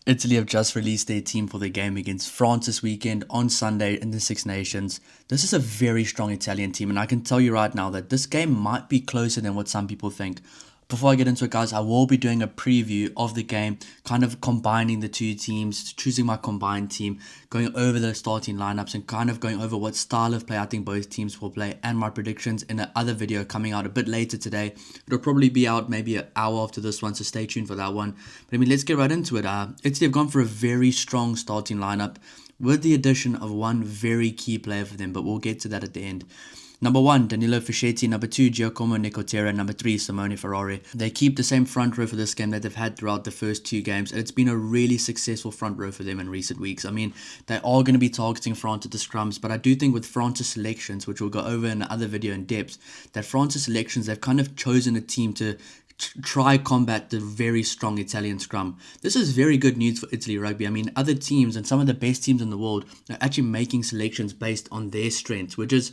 Italy have just released their team for the game against France this weekend on Sunday in the Six Nations. This is a very strong Italian team, and I can tell you right now that this game might be closer than what some people think. Before I get into it, guys, I will be doing a preview of the game, kind of combining the two teams, choosing my combined team, going over the starting lineups, and kind of going over what style of play I think both teams will play, and my predictions in another video coming out a bit later today. It'll probably be out maybe an hour after this one, so stay tuned for that one. But I mean, let's get right into it. Italy have gone for a very strong starting lineup with the addition of one very key player for them, but we'll get to that at the end. Number 1, Danilo Fischetti. Number 2, Giacomo Nicotera. Number 3, Simone Ferrari. They keep the same front row for this game that they've had throughout the first two games, and it's been a really successful front row for them in recent weeks. I mean, they are going to be targeting France at the scrums, but I do think with France's selections, which we'll go over in another video in depth, that France's selections, they've kind of chosen a team to try combat the very strong Italian scrum. This is very good news for Italy rugby. I mean, other teams and some of the best teams in the world are actually making selections based on their strengths, which is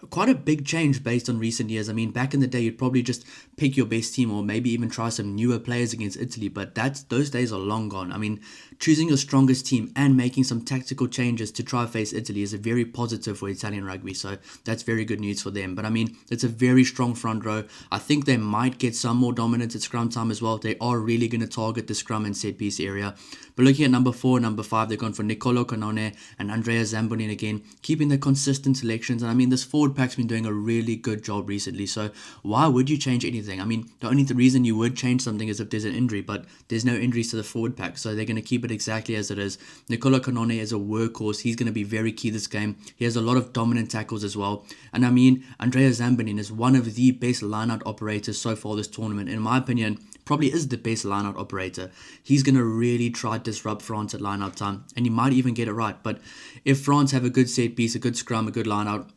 quite a big change based on recent years. I mean, back in the day, you'd probably just pick your best team or maybe even try some newer players against Italy, but those days are long gone. I mean, choosing your strongest team and making some tactical changes to try face Italy is a very positive for Italian rugby, so that's very good news for them. But I mean, it's a very strong front row. I think they might get some more dominance at scrum time as well. They are really going to target the scrum and set piece area. But looking at number 4 and number 5, they've gone for Niccolò Canone and Andrea Zambonin again, keeping the consistent selections. And I mean, this forward pack's been doing a really good job recently, so why would you change anything? I mean, the only reason you would change something is if there's an injury, but there's no injuries to the forward pack, so they're going to keep it exactly as it is. Niccolò Canone is a workhorse. He's going to be very key this game. He has a lot of dominant tackles as well. And I mean, Andrea Zambonin is one of the best line-out operators so far this tournament. In my opinion, probably is the best line-out operator. He's going to really try to disrupt France at line-out time, and he might even get it right. But if France have a good set piece, a good scrum, a good line-out,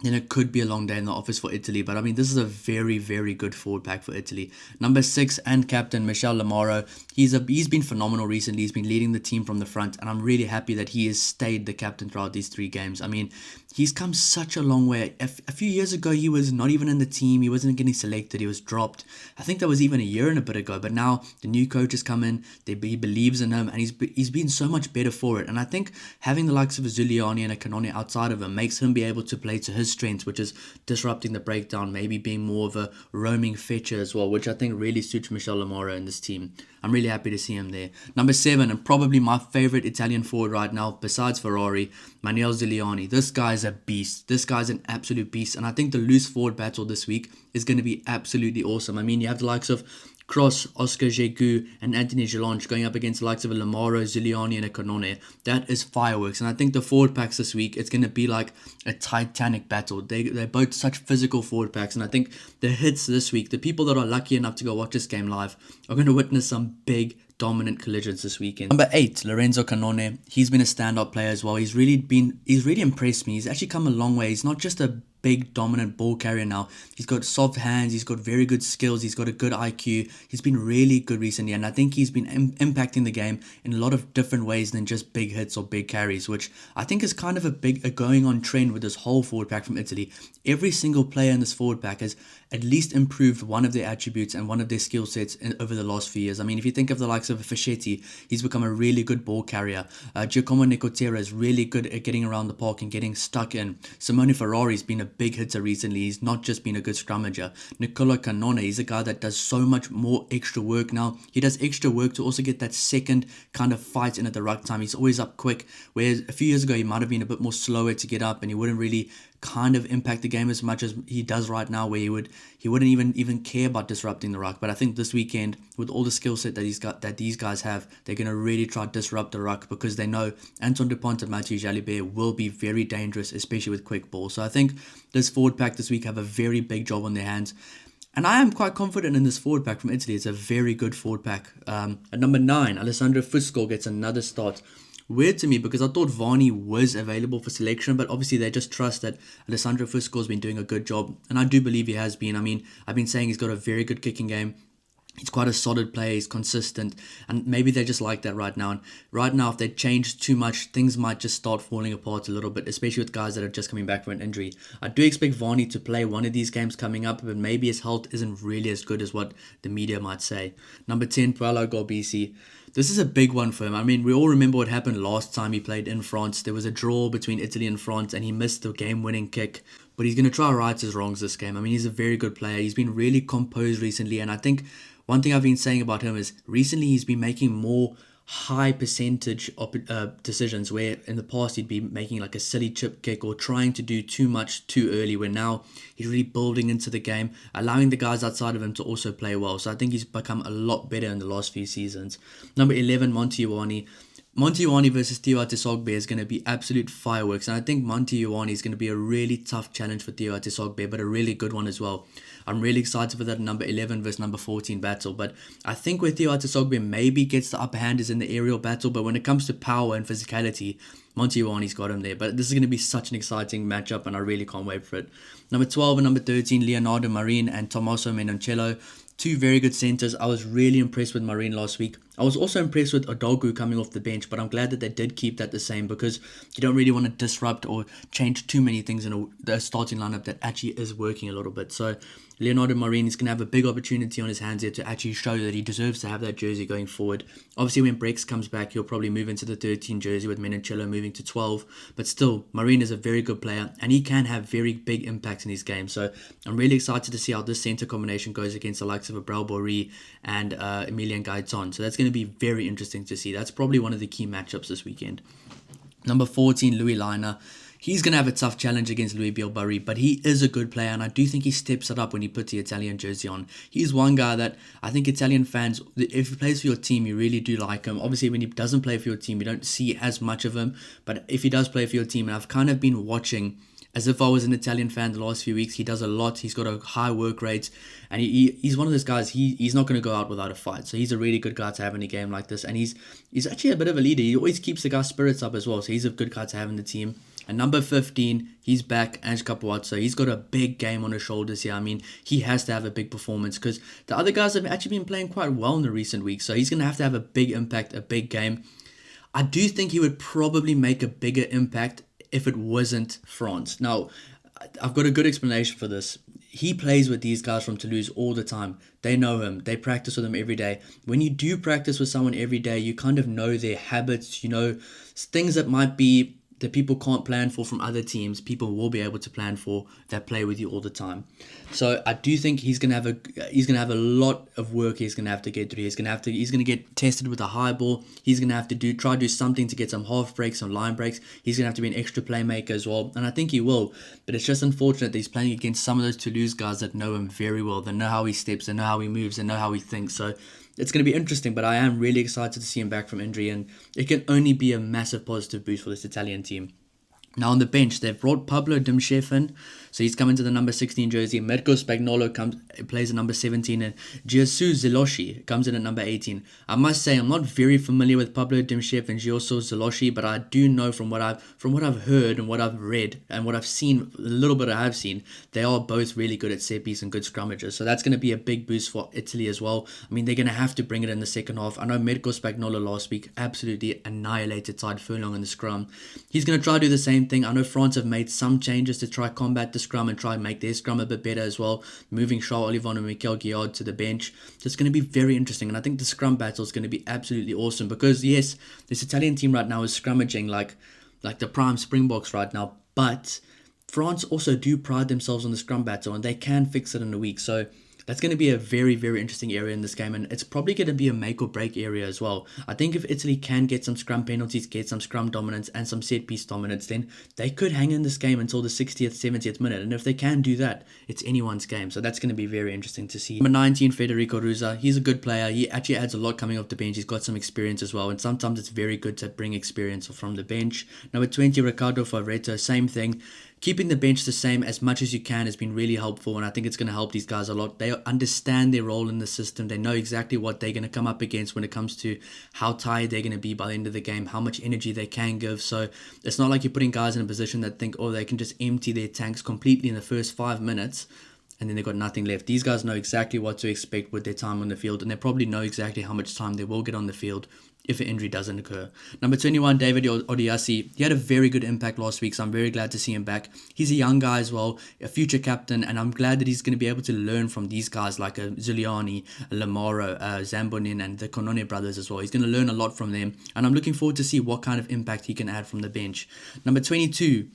then it could be a long day in the office for Italy. But I mean, this is a very, very good forward pack for Italy. Number 6 and captain Michel Lamaro. He's been phenomenal recently. He's been leading the team from the front, and I'm really happy that he has stayed the captain throughout these 3 games. I mean, he's come such a long way. A few years ago, he was not even in the team. He wasn't getting selected. He was dropped. I think that was even a year and a bit ago. But now the new coach has come in. He believes in him, and he's been so much better for it. And I think having the likes of a Zuliani and a Canone outside of him makes him be able to play to his strengths, which is disrupting the breakdown, maybe being more of a roaming fetcher as well, which I think really suits Michel Lamaro in this team. I'm really happy to see him there. Number 7, and probably my favorite Italian forward right now, besides Ferrari, Manuel Zuliani. This guy's a beast. This guy's an absolute beast. And I think the loose forward battle this week is going to be absolutely awesome. I mean, you have the likes of Cross, Oscar Jegu, and Anthony Gelange going up against the likes of a Lamaro, Zuliani, and a Canone. That is fireworks. And I think the forward packs this week, it's going to be like a titanic battle. They're both such physical forward packs. And I think the hits this week, the people that are lucky enough to go watch this game live, are going to witness some big dominant collisions this weekend. Number 8, Lorenzo Canone. He's been a standout player as well. He's really impressed me. He's actually come a long way. He's not just a big dominant ball carrier now. He's got soft hands, he's got very good skills, he's got a good IQ. He's been really good recently, and I think he's been impacting the game in a lot of different ways than just big hits or big carries, which I think is kind of a going on trend with this whole forward pack from Italy. Every single player in this forward pack has at least improved one of their attributes and one of their skill sets over the last few years. I mean, if you think of the likes of Fischetti, he's become a really good ball carrier. Giacomo Nicotera is really good at getting around the park and getting stuck in. Simone Ferrari's been a big hitter recently. He's not just been a good scrummager. Niccolò Canone, he's a guy that does so much more extra work now. He does extra work to also get that second kind of fight in at the ruck time. He's always up quick, whereas a few years ago he might have been a bit more slower to get up, and he wouldn't really kind of impact the game as much as he does right now, where he wouldn't even care about disrupting the ruck. But I think this weekend, with all the skill set that these guys have, they're going to really try to disrupt the ruck, because they know Antoine Dupont and Mathieu Jalibert will be very dangerous, especially with quick ball. So I think this forward pack this week have a very big job on their hands. And I am quite confident in this forward pack from Italy. It's a very good forward pack. At number 9, Alessandro Fusco gets another start. Weird to me, because I thought Varney was available for selection, but obviously they just trust that Alessandro Fusco has been doing a good job, and I do believe he has been. I mean, I've been saying he's got a very good kicking game. He's quite a solid player, he's consistent, and maybe they just like that right now. And right now, if they change too much, things might just start falling apart a little bit, especially with guys that are just coming back from an injury. I do expect Varney to play one of these games coming up, but maybe his health isn't really as good as what the media might say. Number 10, Paolo Garbisi. this is a big one for him. I mean, we all remember what happened last time he played in France. There was a draw between Italy and France, and he missed the game-winning kick. But he's going to try to right his wrongs this game. I mean, he's a very good player. He's been really composed recently, and I think one thing I've been saying about him is recently he's been making more high percentage decisions, where in the past he'd be making like a silly chip kick or trying to do too much too early, where now he's really building into the game, allowing the guys outside of him to also play well. So I think he's become a lot better in the last few seasons. Number 11, Monty Ioane. Monty Ioane versus Theo Atesogbe is going to be absolute fireworks, and I think Monty Ioane is going to be a really tough challenge for Theo Atesogbe, but a really good one as well. I'm really excited for that number 11 versus number 14 battle, but I think where Theo Atesogbe maybe gets the upper hand is in the aerial battle, but when it comes to power and physicality, Monty Ioane's got him there. But this is going to be such an exciting matchup, and I really can't wait for it. Number 12 and number 13, Leonardo Marin and Tommaso Menoncello. Two very good centers. I was really impressed with Marin last week. I was also impressed with Odogu coming off the bench, but I'm glad that they did keep that the same, because you don't really want to disrupt or change too many things in the starting lineup that actually is working a little bit. So Leonardo Marin is going to have a big opportunity on his hands here to actually show that he deserves to have that jersey going forward. Obviously, when Brex comes back, he'll probably move into the 13 jersey with Menoncello moving to 12. But still, Marin is a very good player, and he can have very big impacts in his game. So I'm really excited to see how this center combination goes against the likes of Abreu Bori and Emilian Gaiton. So that's going to be very interesting to see. That's probably one of the key matchups this weekend. Number 14, Louis Liner. He's going to have a tough challenge against Louis Bielbarri, but he is a good player, and I do think he steps it up when he puts the Italian jersey on. He's one guy that I think Italian fans, if he plays for your team, you really do like him. Obviously, when he doesn't play for your team, you don't see as much of him, but if he does play for your team, and I've kind of been watching as if I was an Italian fan the last few weeks. He does a lot. He's got a high work rate, and he's one of those guys. He's not going to go out without a fight. So he's a really good guy to have in a game like this, and he's actually a bit of a leader. He always keeps the guy's spirits up as well. So he's a good guy to have in the team. And number 15, he's back, Ange Capuozzo. So he's got a big game on his shoulders here. I mean, he has to have a big performance, because the other guys have actually been playing quite well in the recent weeks. So he's going to have a big impact, a big game. I do think he would probably make a bigger impact if it wasn't France. Now, I've got a good explanation for this. He plays with these guys from Toulouse all the time. They know him. They practice with him every day. When you do practice with someone every day, you kind of know their habits, you know, things that might be that people can't plan for from other teams, people will be able to plan for that play with you all the time. So I do think he's gonna have a lot of work he's gonna have to get through. He's gonna get tested with a high ball. He's gonna have to try to do something to get some half breaks, some line breaks. He's gonna have to be an extra playmaker as well, and I think he will. But it's just unfortunate that he's playing against some of those Toulouse guys that know him very well. They know how he steps, they know how he moves, they know how he thinks. So it's going to be interesting, but I am really excited to see him back from injury, and it can only be a massive positive boost for this Italian team. Now on the bench, they've brought Pablo Dimchef in, so he's coming to the number 16 jersey. Mirko Spagnolo plays at number 17, and Giosu Zeloshi comes in at number 18. I must say, I'm not very familiar with Pablo Dimchef and Giosu Zeloshi, but I do know from what I've heard and what I've read and what I've seen, a little bit I have seen, they are both really good at set piece and good scrummages. So that's going to be a big boost for Italy as well. I mean, they're going to have to bring it in the second half. I know Mirko Spagnolo last week absolutely annihilated Tide Furlong in the scrum. He's going to try to do the same thing. I know France have made some changes to try combat the scrum and try and make their scrum a bit better as well, moving Charles Olivon and Mikel Guillard to the bench. So it's going to be very interesting, and I think the scrum battle is going to be absolutely awesome, because yes, this Italian team right now is scrummaging like the prime Springboks right now, but France also do pride themselves on the scrum battle, and they can fix it in a week. So that's going to be a very, very interesting area in this game, and it's probably going to be a make or break area as well. I think if Italy can get some scrum penalties, get some scrum dominance and some set piece dominance, then they could hang in this game until the 60th, 70th minute, and if they can do that, it's anyone's game. So that's going to be very interesting to see. Number 19, Federico Ruza. He's a good player. He actually adds a lot coming off the bench. He's got some experience as well, and sometimes it's very good to bring experience from the bench. Number 20, Ricardo Favretto. Same thing. Keeping the bench the same as much as you can has been really helpful, and I think it's going to help these guys a lot. They understand their role in the system. They know exactly what they're going to come up against when it comes to how tired they're going to be by the end of the game, how much energy they can give. So it's not like you're putting guys in a position that think, oh, they can just empty their tanks completely in the first 5 minutes and then they've got nothing left. These guys know exactly what to expect with their time on the field, and they probably know exactly how much time they will get on the field if an injury doesn't occur. Number 21, David Odiasi. He had a very good impact last week, so I'm very glad to see him back. He's a young guy as well, a future captain, and I'm glad that he's going to be able to learn from these guys like Zuliani, Lamaro, Zambonin, and the Konone brothers as well. He's going to learn a lot from them, and I'm looking forward to see what kind of impact he can add from the bench. Number 22,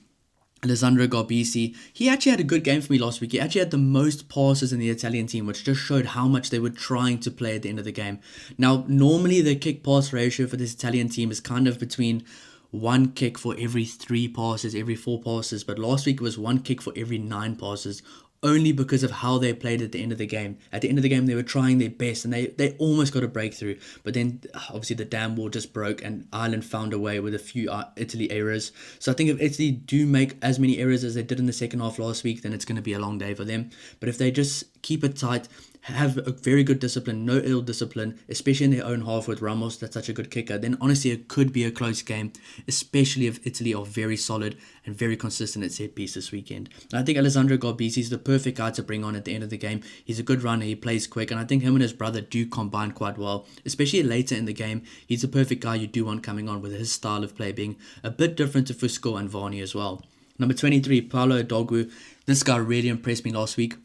Alessandro Garbisi. He actually had a good game for me last week. He actually had the most passes in the Italian team, which just showed how much they were trying to play at the end of the game. Now, normally the kick-pass ratio for this Italian team is kind of between one kick for every 3 passes, every 4 passes, but last week it was one kick for every 9 passes, only because of how they played at the end of the game. At the end of the game, they were trying their best, and they almost got a breakthrough. But then, obviously, the damn wall just broke, and Ireland found a way with a few Italy errors. So I think if Italy do make as many errors as they did in the second half last week, then it's going to be a long day for them. But if they just keep it tight, have a very good discipline, no ill discipline, especially in their own half with Ramos, that's such a good kicker, then honestly it could be a close game, especially if Italy are very solid and very consistent at set piece this weekend. And I think Alessandro Garbisi is the perfect guy to bring on at the end of the game. He's a good runner, he plays quick, and I think him and his brother do combine quite well, especially later in the game. He's the perfect guy you do want coming on, with his style of play being a bit different to Fusco and Varney as well. Number 23, Paolo Dogwu. This guy really impressed me last week.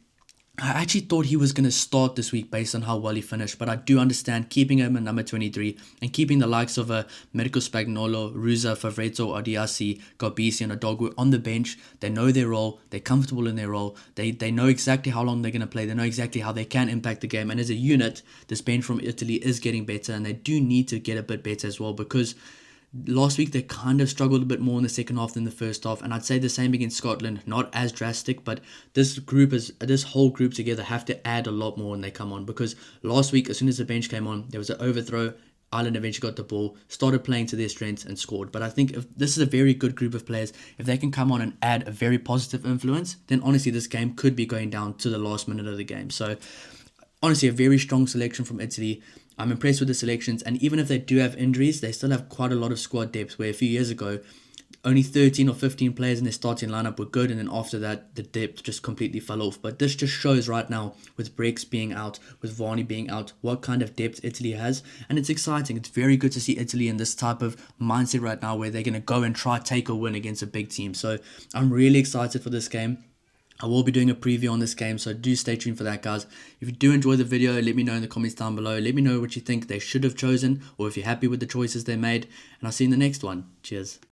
I actually thought he was going to start this week based on how well he finished, but I do understand keeping him at number 23 and keeping the likes of Medico Spagnolo, Ruza, Favretto, Odiasi, Garbisi, and Odogwu on the bench. They know their role, they're comfortable in their role, they know exactly how long they're going to play, they know exactly how they can impact the game, and as a unit, this bench from Italy is getting better, and they do need to get a bit better as well, because last week they kind of struggled a bit more in the second half than the first half, and I'd say the same against Scotland. Not as drastic, but this whole group together have to add a lot more when they come on, because last week as soon as the bench came on, there was an overthrow. Ireland eventually got the ball, started playing to their strengths, and scored. But I think if this is a very good group of players, if they can come on and add a very positive influence, then honestly this game could be going down to the last minute of the game. So honestly, a very strong selection from Italy. I'm impressed with the selections, and even if they do have injuries, they still have quite a lot of squad depth, where a few years ago, only 13 or 15 players in their starting lineup were good, and then after that, the depth just completely fell off. But this just shows right now, with Brex being out, with Varney being out, what kind of depth Italy has, and it's exciting. It's very good to see Italy in this type of mindset right now, where they're going to go and try take a win against a big team. So I'm really excited for this game. I will be doing a preview on this game, so do stay tuned for that, guys. If you do enjoy the video, let me know in the comments down below. Let me know what you think they should have chosen, or if you're happy with the choices they made, and I'll see you in the next one. Cheers.